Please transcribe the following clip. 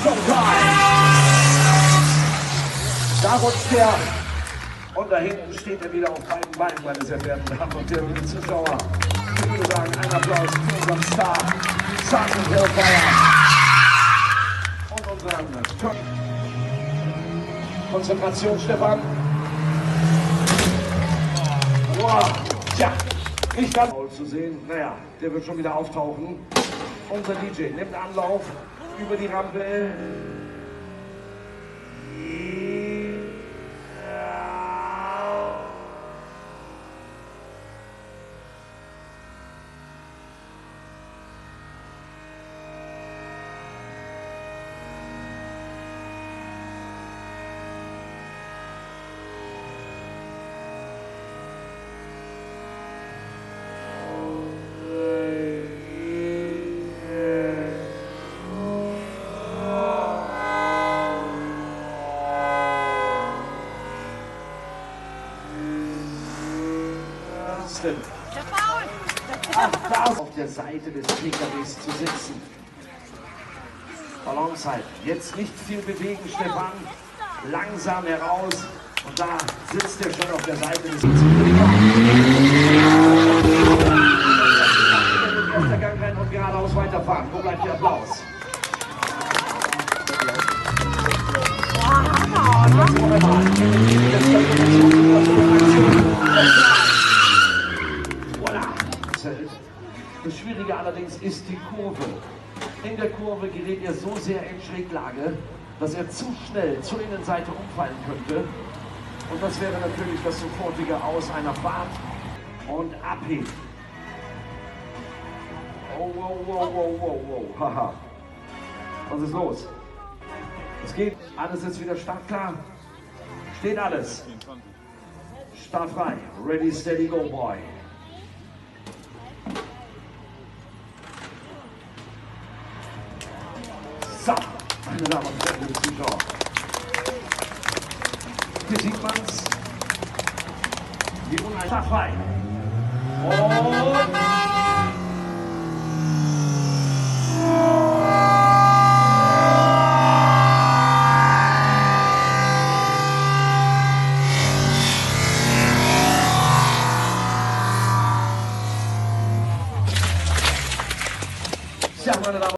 Showtime! Da rutscht er. Und da hinten steht er wieder auf beiden Beinen, meine sehr verehrten Damen und Herren, liebe Zuschauer. Ich würde sagen, ein Applaus für unseren Star, Sergeant Hellfire. Und unseren Konzentration, Stefan. Wow, tja, nicht ganz zu sehen. Naja, der wird schon wieder auftauchen. Unser DJ nimmt Anlauf über die Rampe. Auf der Seite des PKWs zu sitzen. Balance halten. Jetzt nicht viel bewegen, Stefan. Langsam heraus. Und da sitzt er schon auf der Seite des PKWs. Erster Gang rein und geradeaus weiterfahren. Wo bleibt der Applaus? Das Schwierige allerdings ist die Kurve. In der Kurve gerät er so sehr in Schräglage, dass er zu schnell zur Innenseite umfallen könnte. Und das wäre natürlich das sofortige Aus einer Fahrt und abheben. Oh, wow, wow, wow, wow, wow. Haha. Was ist los? Es geht. Alles ist wieder startklar. Steht alles. Startfrei. Ready, steady, go, boy. So, meine Damen und Herren, liebe Zuschauer. Hier sieht man's. Die Uneinheit frei. Und